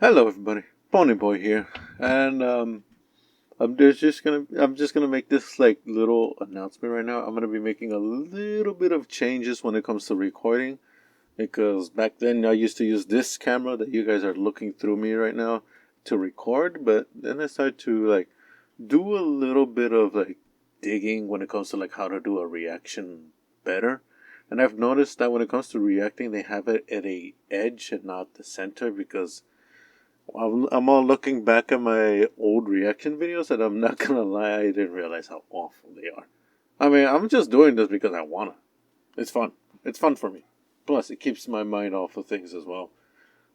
Hello, everybody. Pony Boy here, and I'm just gonna make this like little announcement right now. I'm gonna be making a little bit of changes when it comes to recording, because back then I used to use this camera that you guys are looking through me right now to record, but then I started to like do a little bit of like digging when it comes to like how to do a reaction better. And I've noticed that when it comes to reacting, they have it at a edge and not the center because I'm all looking back at my old reaction videos, and I'm not gonna lie, I didn't realize how awful they are. I mean, I'm just doing this because I wanna. It's fun. It's fun for me. Plus, it keeps my mind off of things as well.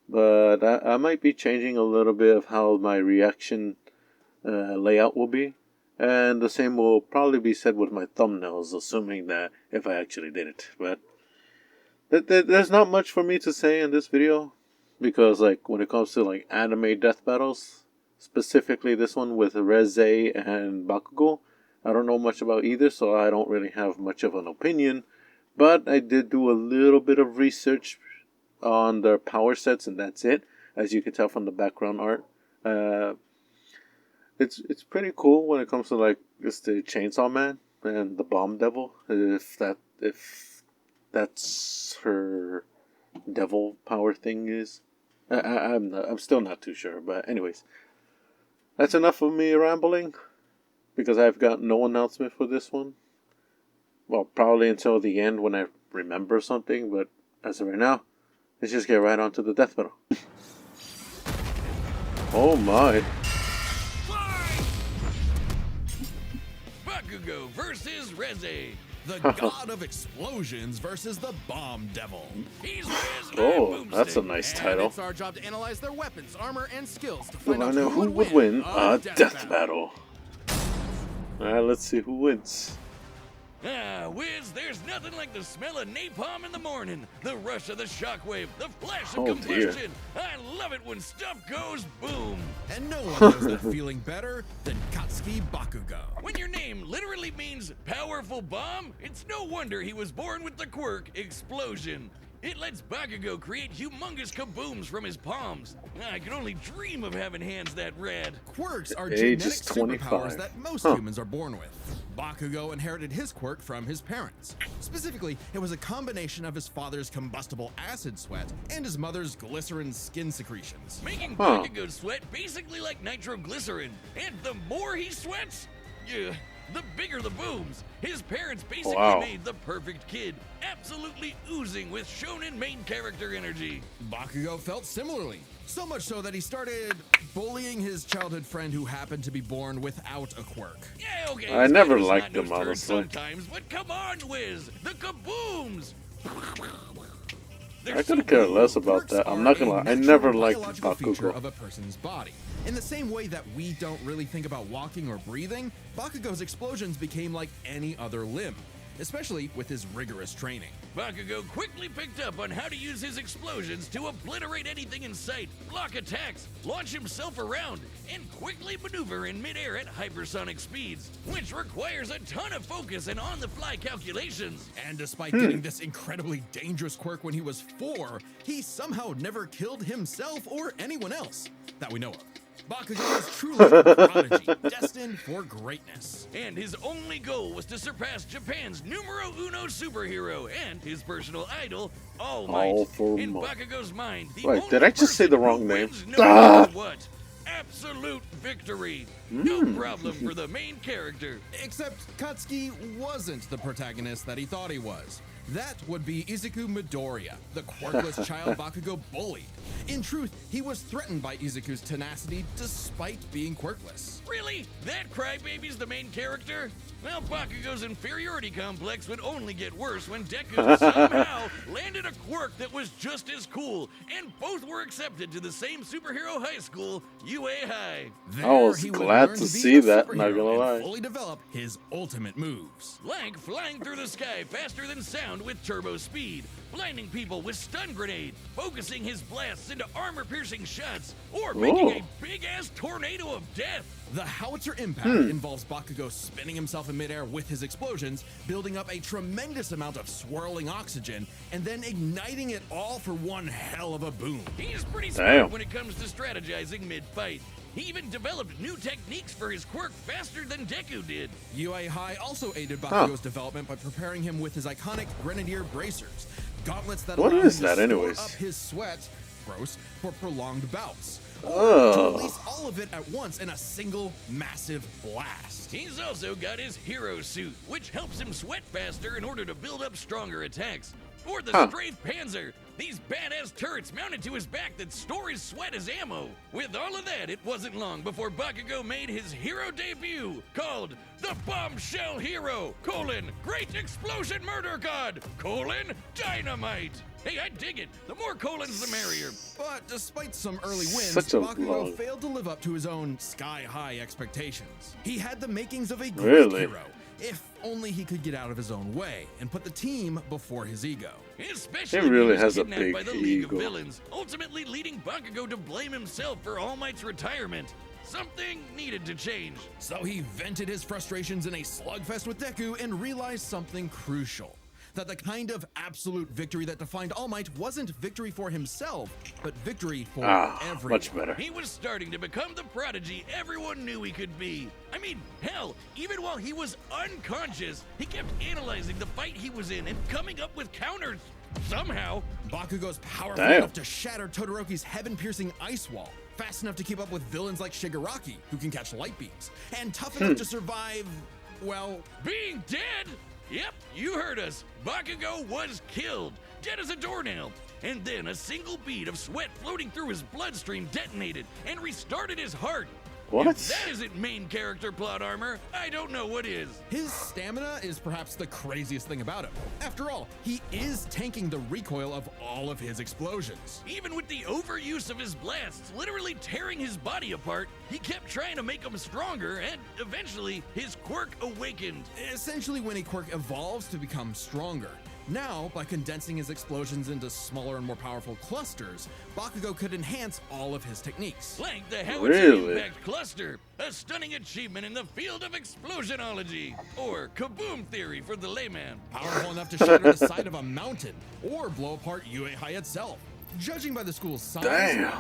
But I might be changing a little bit of how my reaction layout will be. And the same will probably be said with my thumbnails, assuming that if I actually did it. But there's not much for me to say in this video. Because like when it comes to like anime death battles, specifically this one with Reze and Bakugo, I don't know much about either, so I don't really have much of an opinion. But I did do a little bit of research on their power sets, and that's it. As you can tell from the background art, it's pretty cool when it comes to like just the Chainsaw Man and the Bomb Devil. If that's her devil power thing is. I'm still not too sure, but anyways, that's enough of me rambling, because I've got no announcement for this one. Well, probably until the end when I remember something, but as of right now, let's just get right on to the death battle. Oh my. Bakugo versus Reze. The god of explosions versus the bomb devil. He's Reze. Oh, that's a nice title. It's our job to analyze their weapons, armor, and skills to So find I out know who would win a death battle. Alright, let's see who wins. Wiz, there's nothing like the smell of napalm in the morning, the rush of the shockwave, the flash of combustion. I love it when stuff goes boom. And no one knows that feeling better than Katsuki Bakugo. When your name literally means powerful bomb, it's no wonder he was born with the quirk explosion. It lets Bakugo create humongous kabooms from his palms. I can only dream of having hands that rad. Quirks are Age genetic is 25. superpowers that most humans are born with. Bakugo inherited his quirk from his parents. Specifically, it was a combination of his father's combustible acid sweat and his mother's glycerin skin secretions. Making Bakugo sweat basically like nitroglycerin. And the more he sweats, the bigger the booms. His parents basically made the perfect kid, absolutely oozing with shonen main character energy. Bakugo felt similarly, so much so that he started bullying his childhood friend who happened to be born without a quirk. Yeah, okay. I never liked them, honestly. Sometimes, but come on, Wiz, the kabooms. I couldn't care less about that. I'm not gonna lie. I never liked feature Bakugo. of a person's body. In the same way that we don't really think about walking or breathing, Bakugo's explosions became like any other limb, especially with his rigorous training. Bakugo quickly picked up on how to use his explosions to obliterate anything in sight, block attacks, launch himself around, and quickly maneuver in midair at hypersonic speeds, which requires a ton of focus and on-the-fly calculations. And despite getting this incredibly dangerous quirk when he was 4, he somehow never killed himself or anyone else that we know of. Bakugo is truly a prodigy, destined for greatness. And his only goal was to surpass Japan's numero uno superhero and his personal idol, All Might. In Bakugo's mind, the only did I just say the wrong name? No matter what? Absolute victory. No problem for the main character. Except Katsuki wasn't the protagonist that he thought he was. That would be Izuku Midoriya, the quirkless child Bakugo bullied. In truth, he was threatened by Izuku's tenacity despite being quirkless. Really? That crybaby's the main character? Well, Bakugo's inferiority complex would only get worse when Deku somehow landed a quirk that was just as cool, and both were accepted to the same superhero high school, UA High. I was glad to see that, not gonna lie. Fully develop his ultimate moves. Like flying through the sky faster than sound with turbo speed, blinding people with stun grenade, focusing his blasts into armor-piercing shots, or making a big-ass tornado of death. The howitzer impact involves Bakugo spinning himself himself in midair with his explosions, building up a tremendous amount of swirling oxygen, and then igniting it all for one hell of a boom. He's pretty smart when it comes to strategizing mid-fight. He even developed new techniques for his quirk faster than Deku did. UA High also aided Bakugo's development by preparing him with his iconic Grenadier bracers, gauntlets that allow him to store up his sweat, gross, for prolonged bouts. To release all of it at once in a single massive blast. He's also got his hero suit, which helps him sweat faster in order to build up stronger attacks. Or the Strafe Panzer, these badass turrets mounted to his back that store his sweat as ammo. With all of that, it wasn't long before Bakugo made his hero debut, called the Bombshell Hero, Great Explosion Murder God, Dynamite. Hey, I dig it. The more colons, the merrier. But despite some early wins, Bakugo failed to live up to his own sky-high expectations. He had the makings of a great hero, if only he could get out of his own way and put the team before his ego. Especially he really when he was has a kidnapped big by the League of ego. Villains, ultimately leading Bakugo to blame himself for All Might's retirement. Something needed to change. So he vented his frustrations in a slugfest with Deku and realized something crucial. That the kind of absolute victory that defined All Might wasn't victory for himself, but victory for everyone. Much better. He was starting to become the prodigy everyone knew he could be. I mean, hell, even while he was unconscious, he kept analyzing the fight he was in and coming up with counters. Somehow, Bakugo's powerful enough to shatter Todoroki's heaven-piercing ice wall, fast enough to keep up with villains like Shigaraki, who can catch light beams, and tough enough to survive, well, being dead? Yep, you heard us. Bakugo was killed, dead as a doornail. And then a single bead of sweat floating through his bloodstream detonated and restarted his heart. What? If that isn't main character plot armor, I don't know what is. His stamina is perhaps the craziest thing about him. After all, he is tanking the recoil of all of his explosions. Even with the overuse of his blasts literally tearing his body apart, he kept trying to make him stronger, and eventually his quirk awakened. Essentially, when a quirk evolves to become stronger. Now, by condensing his explosions into smaller and more powerful clusters, Bakugo could enhance all of his techniques. Like the Howitzer Impact Cluster, a stunning achievement in the field of explosionology, or KABOOM theory for the layman. Powerful enough to shatter the side of a mountain, or blow apart UA High itself. Judging by the school's size,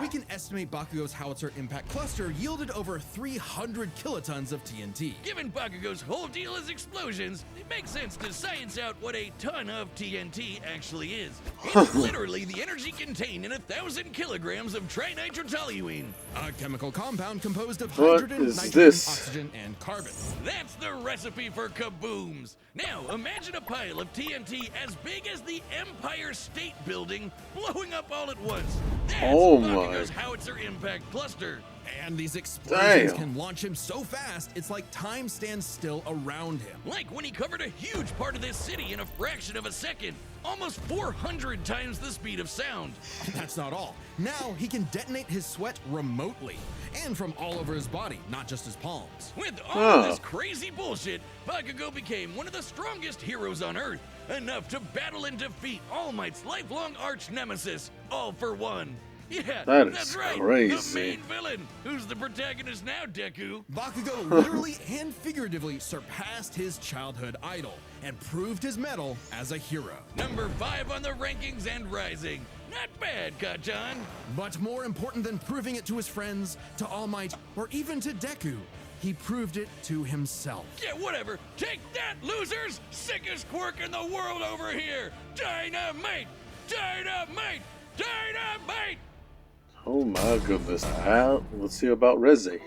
we can estimate Bakugo's Howitzer Impact Cluster yielded over 300 kilotons of TNT. Given Bakugo's whole deal is explosions, it makes sense to science out what a ton of TNT actually is. It's literally the energy contained in 1,000 kilograms of trinitrotoluene. A chemical compound composed of hydrogen, nitrogen, oxygen, and carbon. That's the recipe for kabooms. Now, imagine a pile of TNT as big as the Empire State Building blowing up all at once. That's Bakugo's Howitzer Impact Cluster. And these explosions can launch him so fast, it's like time stands still around him. Like when he covered a huge part of this city in a fraction of a second, almost 400 times the speed of sound. That's not all. Now he can detonate his sweat remotely, and from all over his body, not just his palms. With all of this crazy bullshit, Bakugo became one of the strongest heroes on Earth, enough to battle and defeat All Might's lifelong arch nemesis, All for One. Yeah, that's right. Crazy. The main villain, who's the protagonist now, Deku. Bakugo literally and figuratively surpassed his childhood idol and proved his mettle as a hero. Number 5 on the rankings and rising. Not bad, Kachan. But more important than proving it to his friends, to All Might, or even to Deku, he proved it to himself. Yeah, whatever. Take that, losers! Sickest quirk in the world over here! Dynamite! Dynamite! Dynamite! Oh my goodness. Let's see about Reze.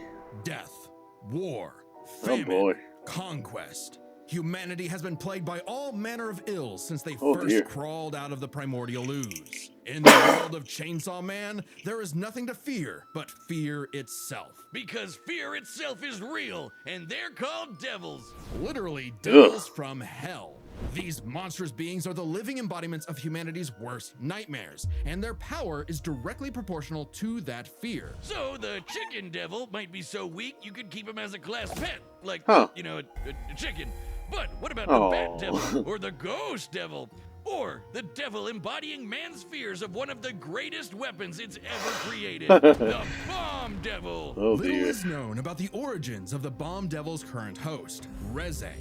Death, war, famine, conquest. Humanity has been plagued by all manner of ills since they first crawled out of the primordial ooze. In the world of Chainsaw Man, there is nothing to fear but fear itself. Because fear itself is real, and they're called devils. Literally devils from hell. These monstrous beings are the living embodiments of humanity's worst nightmares, and their power is directly proportional to that fear. So the chicken devil might be so weak you could keep him as a class pet, like, you know, a chicken. But what about the bat devil, or the ghost devil, or the devil embodying man's fears of one of the greatest weapons it's ever created, the bomb devil? Little is known about the origins of the bomb devil's current host, Reze.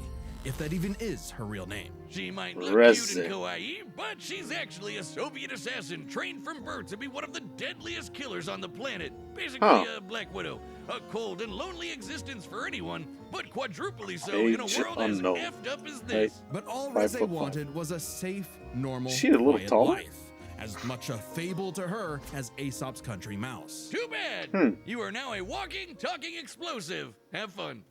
if that even is her real name. She might look Reze. cute and kawaii, but she's actually a Soviet assassin trained from birth to be one of the deadliest killers on the planet. Basically a Black Widow. A cold and lonely existence for anyone, but quadruply so in a Age world as unknown. effed up as this. But all 5'5". Reze wanted was a safe, normal, She a little quiet taller? life. As much a fable to her as Aesop's country mouse. Too bad. You are now a walking, talking explosive. Have fun.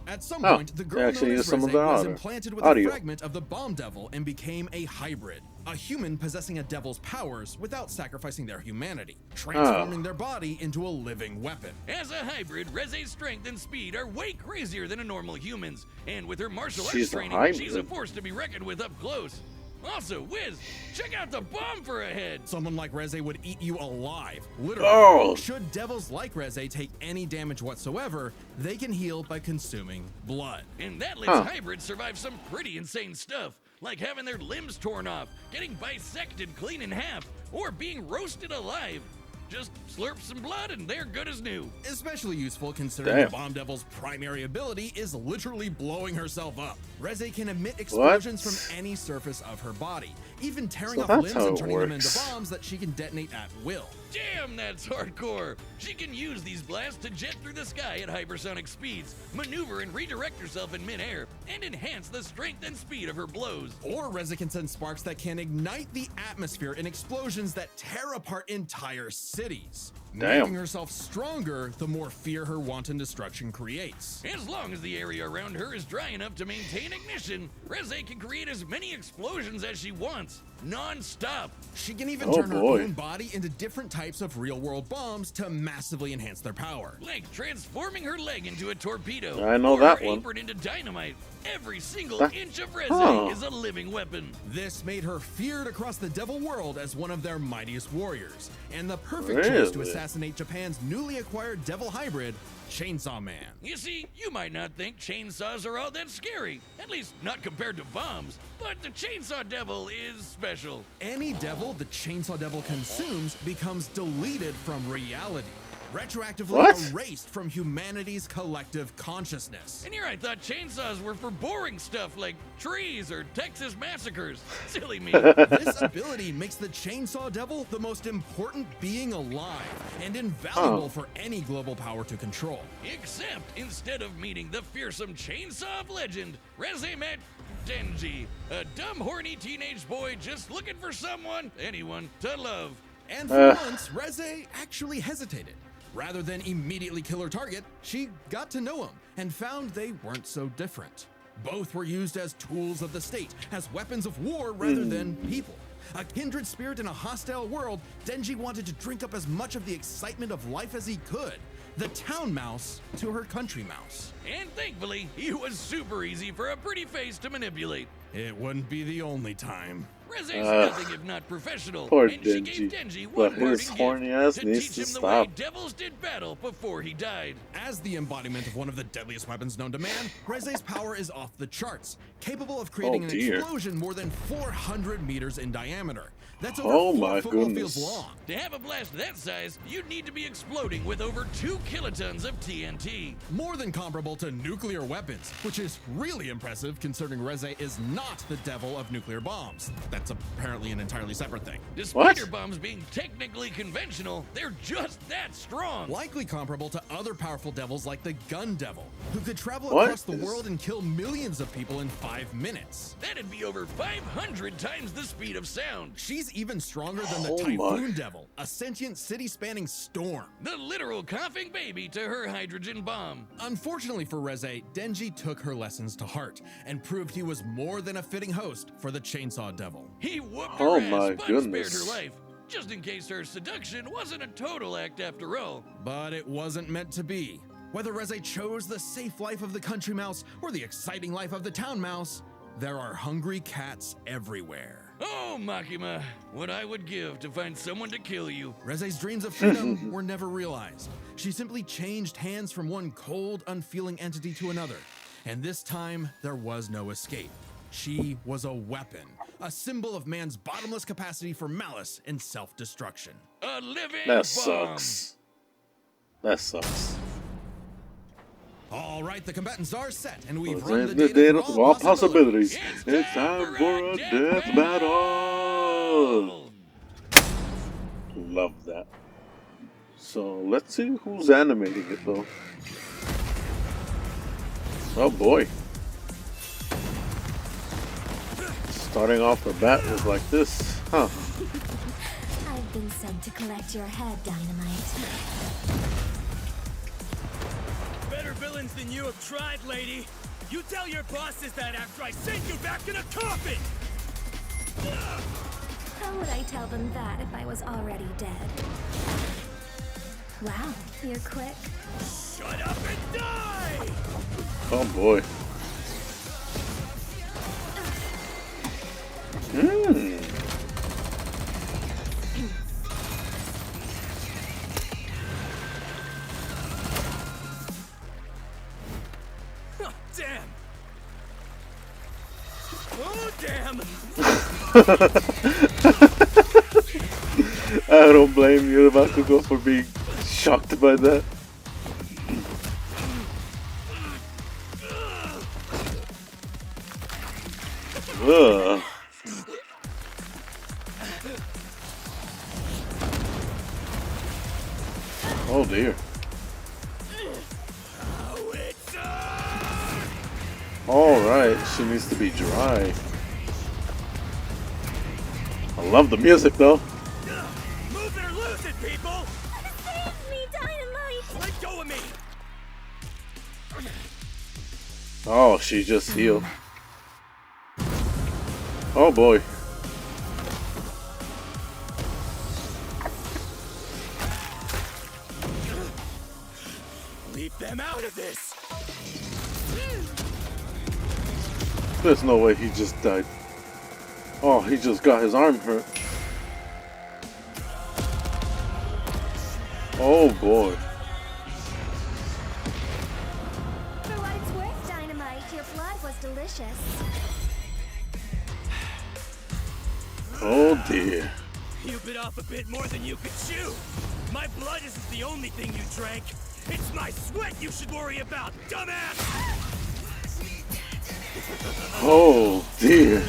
At some Oh, point, the they girl actually known used as some of Reze the was audio. implanted with Audio. a fragment of the bomb devil and became a hybrid. A human possessing a devil's powers without sacrificing their humanity, transforming their body into a living weapon. As a hybrid, Reze's strength and speed are way crazier than a normal human's. And with her martial arts She's a training, hybrid. she's a force to be reckoned with up close. Also, Wiz, check out the bomb for a head. Someone like Reze would eat you alive, literally. Oh. Should devils like Reze take any damage whatsoever, they can heal by consuming blood. And that lets hybrids survive some pretty insane stuff, like having their limbs torn off, getting bisected clean in half, or being roasted alive. Just slurp some blood and they're good as new. Especially useful considering Damn. the Bomb Devil's primary ability is literally blowing herself up. Reze can emit explosions from any surface of her body, even tearing So off that's limbs how and it turning them into works. bombs that she can detonate at will. Damn, that's hardcore. She can use these blasts to jet through the sky at hypersonic speeds, maneuver and redirect herself in midair, and enhance the strength and speed of her blows. Or Reze can send sparks that can ignite the atmosphere in explosions that tear apart entire cities. Damn. Making herself stronger, the more fear her wanton destruction creates. As long as the area around her is dry enough to maintain ignition, Reze can create as many explosions as she wants, non-stop. She can even Oh, turn her boy. own body into different types of real-world bombs to massively enhance their power. Like transforming her leg into a torpedo. I know or that her one. apron into dynamite. Every single That- inch of Reze Huh. is a living weapon. This made her feared across the devil world as one of their mightiest warriors, and the perfect choice to Really? assassinate Japan's newly acquired devil hybrid, Chainsaw Man. You see, you might not think chainsaws are all that scary, at least not compared to bombs, but the Chainsaw Devil is special. Any devil the Chainsaw Devil consumes becomes deleted from reality, retroactively What? erased from humanity's collective consciousness. And here I thought chainsaws were for boring stuff like trees or Texas massacres. Silly me. This ability makes the Chainsaw Devil the most important being alive and invaluable for any global power to control. Except instead of meeting the fearsome chainsaw of legend, Reze met Denji, a dumb, horny teenage boy just looking for someone, anyone, to love. And for once, Reze actually hesitated. Rather than immediately kill her target, she got to know him and found they weren't so different. Both were used as tools of the state, as weapons of war rather than people. A kindred spirit in a hostile world, Denji wanted to drink up as much of the excitement of life as he could. The town mouse to her country mouse. And thankfully, he was super easy for a pretty face to manipulate. It wouldn't be the only time. Reze's nothing if not professional, Poor and she gave Denji. Denji But one his parting horny gift ass to needs teach to him the way stop. devils did battle before he died. As the embodiment of one of the deadliest weapons known to man, Reze's power is off the charts, capable of creating Oh, an dear. explosion more than 400 meters in diameter. That's over Oh, 4 my football goodness. fields long. To have a blast that size, you'd need to be exploding with over 2 kilotons of TNT. More than comparable to nuclear weapons, which is really impressive considering Reze is not the devil of nuclear bombs. That's apparently an entirely separate thing. Despite What? her bombs being technically conventional, they're just that strong. Likely comparable to other powerful devils like the Gun Devil, who could travel What across the is- world and kill millions of people in 5 minutes. That'd be over 500 times the speed of sound. She's even stronger than the Oh my. Typhoon Devil, a sentient city-spanning storm. The literal coughing baby to her hydrogen bomb. Unfortunately for Reze, Denji took her lessons to heart and proved he was more than a fitting host for the Chainsaw Devil. He whooped Oh her my ass but goodness. spared her life. Just in case her seduction wasn't a total act after all. But it wasn't meant to be. Whether Reze chose the safe life of the country mouse or the exciting life of the town mouse, there are hungry cats everywhere. Oh, Makima, what I would give to find someone to kill you. Reze's dreams of freedom were never realized. She simply changed hands from one cold, unfeeling entity to another. And this time, there was no escape. She was a weapon, a symbol of man's bottomless capacity for malice and self-destruction. A living That bomb. sucks. That sucks. All right, the combatants are set, and we've Well, run the the data data for for all possibilities. It's It's time for a death battle. Love that. So let's see who's animating it though. Oh boy. Starting off the bat is like this, huh? I've been sent to collect your head, Dynamite. Better villains than you have tried, lady. You tell your bosses that after I send you back in a coffin! How would I tell them that if I was already dead? Wow, you're quick. Shut up and die! Oh boy. Oh, damn! Oh, damn! I don't blame you, Bakugo, for being shocked by that. Ugh. Oh dear. Oh, it's on! Alright, she needs to be dry. I love the music though. Move it or lose it, people! Save me, Dynamite! Let go of me! Oh, she just healed. Oh boy. Leave them out of this! There's no way he just died. Oh, he just got his arm hurt. Oh boy. For what it's worth, Dynamite, your blood was delicious. Oh dear. You bit off a bit more than you could chew! My blood isn't the only thing you drank! It's my sweat you should worry about, dumbass! Oh dear.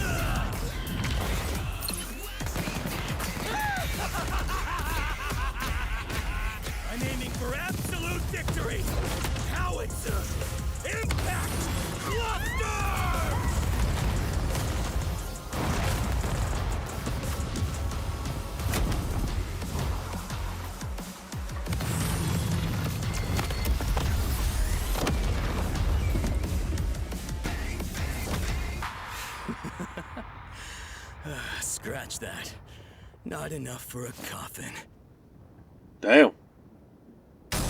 I'm aiming for absolute victory! Howitzer! Impact! Cluster! Scratch that. Not enough for a coffin. Damn. KO!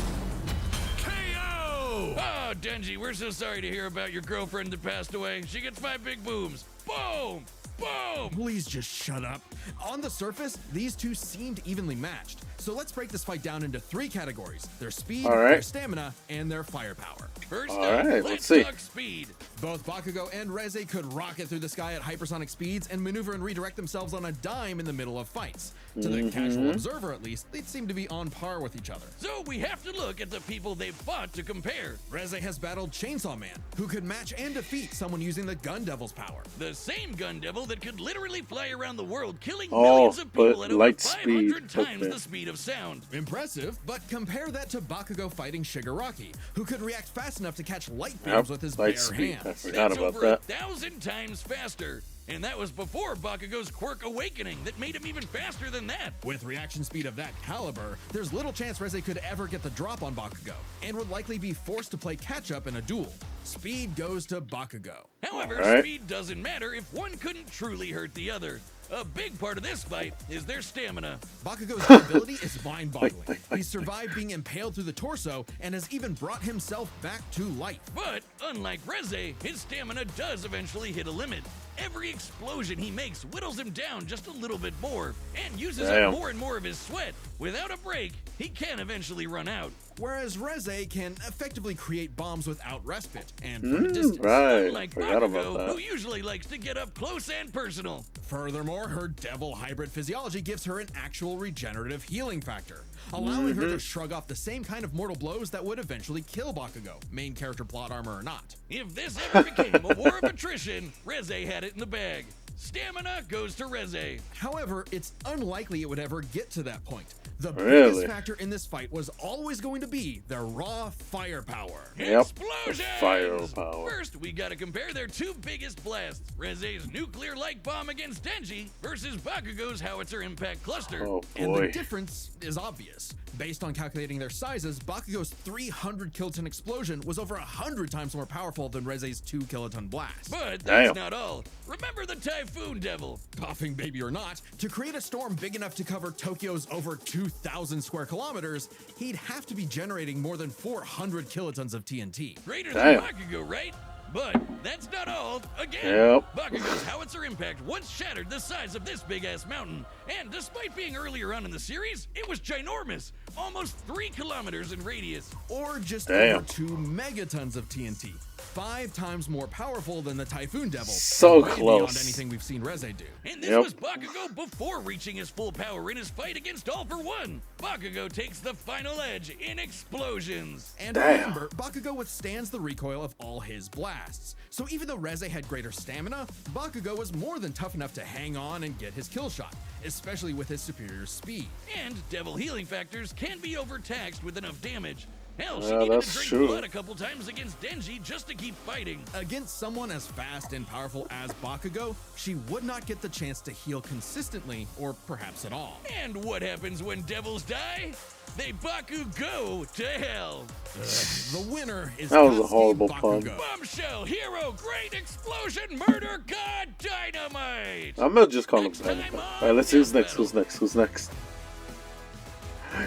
Oh, Denji, we're so sorry to hear about your girlfriend that passed away. She gets 5 big booms. Boom! Boom! Please just shut up. On the surface, these two seemed evenly matched. So let's break this fight down into 3 categories: their speed, All right. their stamina, and their firepower. First All up, right, let's let's see. talk speed. Both Bakugo and Reze could rocket through the sky at hypersonic speeds and maneuver and redirect themselves on a dime in the middle of fights. To the casual observer, at least, they seem to be on par with each other. So we have to look at the people they've fought to compare. Reze has battled Chainsaw Man, who could match and defeat someone using the Gun Devil's power. The same gun devil that could literally fly around the world, killing Oh, millions of people but at over light 500 speed. times Okay. the speed of sound. Impressive, but compare that to Bakugo fighting Shigaraki, who could react fast enough to catch light beams with his bare light speed. I hands. forgot That's about over that. 1,000 times faster. And that was before Bakugo's quirk awakening that made him even faster than that. With reaction speed of that caliber, there's little chance Reze could ever get the drop on Bakugo, and would likely be forced to play catch-up in a duel. Speed goes to Bakugo. However, All right. speed doesn't matter if one couldn't truly hurt the other. A big part of this fight is their stamina. Bakugo's ability is mind-boggling. He survived being impaled through the torso and has even brought himself back to life. But unlike Reze, his stamina does eventually hit a limit. Every explosion he makes whittles him down just a little bit more and uses Damn. up more and more of his sweat. Without a break, he can eventually run out. Whereas Reze can effectively create bombs without respite and from a distance. Right. Unlike Forgot about Bakugo, who that. usually likes to get up close and personal. Furthermore, her devil hybrid physiology gives her an actual regenerative healing factor. allowing her to shrug off the same kind of mortal blows that would eventually kill Bakugo, main character plot armor or not. If this ever became a war of attrition, Reze had it in the bag. Stamina goes to Reze. However, it's unlikely it would ever get to that point. The Really? biggest factor in this fight was always going to be their raw firepower. Yep. Explosions! Firepower. First, we gotta compare their two biggest blasts. Reze's nuclear-like bomb against Denji versus Bakugo's howitzer impact cluster. Oh And the boy. difference is obvious. Based on calculating their sizes, Bakugo's 300 kiloton explosion was over 100 times more powerful than Reze's 2 kiloton blast. But that's Damn. not all. Remember the Typhoon Devil? Coughing baby or not, to create a storm big enough to cover Tokyo's over 2,000 square kilometers, he'd have to be generating more than 400 kilotons of TNT. Greater Damn. than Bakugo, right? But that's not all. Again, Yep. Bakugo's howitzer impact once shattered the size of this big-ass mountain. And despite being earlier on in the series, it was ginormous. Almost 3 kilometers in radius. Or just Damn. over 2 megatons of TNT. 5 times more powerful than the Typhoon Devil. So and way beyond close. anything we've seen Reze do. And this Yep. was Bakugo before reaching his full power in his fight against All for One. Bakugo takes the final edge in explosions. And Damn. remember, Bakugo withstands the recoil of all his blasts. So even though Reze had greater stamina, Bakugo was more than tough enough to hang on and get his kill shot, especially with his superior speed. And devil healing factors can be overtaxed with enough damage. Hell, she Yeah, needed to that's drink true. blood a couple times against Denji just to keep fighting. Against someone as fast and powerful as Bakugo, she would not get the chance to heal consistently, or perhaps at all. And what happens when devils die? They Bakugo to hell. The winner is That was a Katsuki horrible pun. Bakugo. Bombshell, hero, great explosion, murder, god, dynamite. I'm gonna just call him Next time Dynamite. on Alright, let's see who's Death next. Who's Battle. next? Who's next?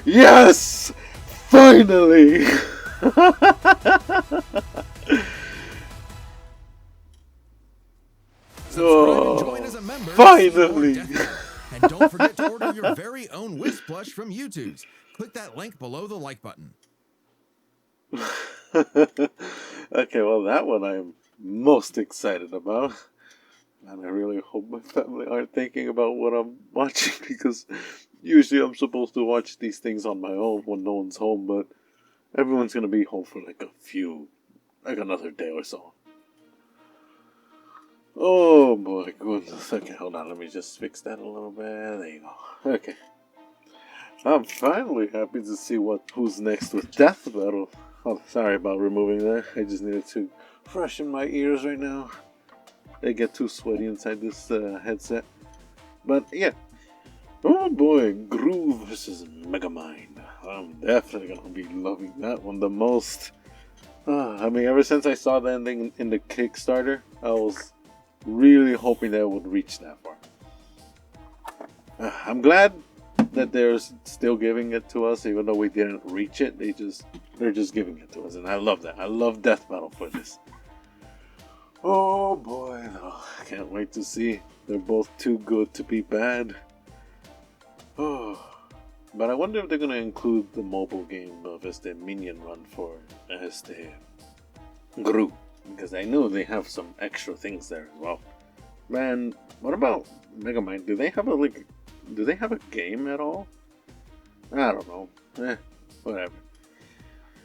Yes! Finally! Subscribe and join as a member. to see more Finally! Death Battle. And don't forget to order your very own Wiz plush from YouTube's. Click that link below the like button. Okay, well, that one I'm most excited about. And I really hope my family aren't thinking about what I'm watching, because usually I'm supposed to watch these things on my own when no one's home, but everyone's gonna be home for like another day or so. Oh my goodness. Okay, hold on, let me just fix that a little bit. There you go. Okay. I'm finally happy to see who's next with Death Battle. Oh, sorry about removing that. I just needed to freshen my ears right now. They get too sweaty inside this headset. But yeah. Oh boy, Groove versus Megamind. I'm definitely gonna be loving that one the most. I mean, ever since I saw the ending in the Kickstarter, I was really hoping that it would reach that far. I'm glad that they're still giving it to us, even though we didn't reach it. They're just giving it to us, and I love that. I love Death Battle for this. Oh boy, I can't wait to see. They're both too good to be bad. Oh, but I wonder if they're gonna include the mobile game of Minion Run for Gru, because I know they have some extra things there as well. Man, what about Megamind? Do they have a game at all? I don't know. Whatever.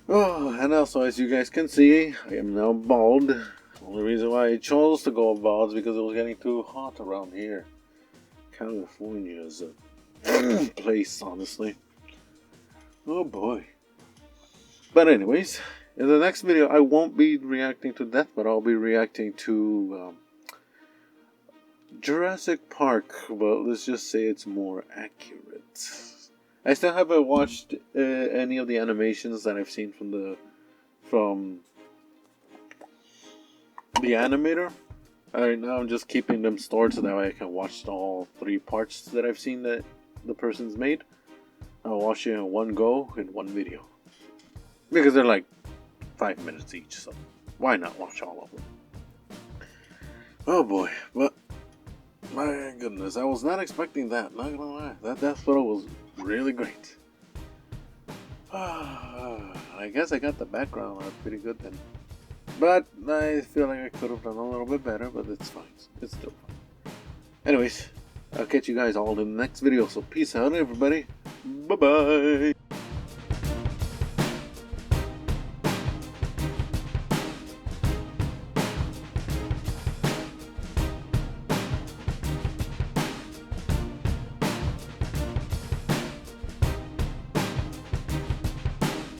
Oh, and also, as you guys can see, I am now bald. The only reason why I chose to go bald is because it was getting too hot around here. California is a place, honestly. Oh boy. But anyways, in the next video, I won't be reacting to Death, but I'll be reacting to Jurassic Park. But let's just say it's more accurate. I still haven't watched any of the animations that I've seen from the animator. Right now I'm just keeping them stored so that way I can watch all 3 parts that I've seen that the person's made. I'll watch it in one go in one video, because they're like 5 minutes each, so why not watch all of them? Oh boy, but my goodness, I was not expecting that, not gonna lie. That Death Battle was really great. I guess I got the background pretty good then. But I feel like I could have done a little bit better, but it's fine. It's still fine. Anyways, I'll catch you guys all in the next video, so peace out everybody. Bye-bye.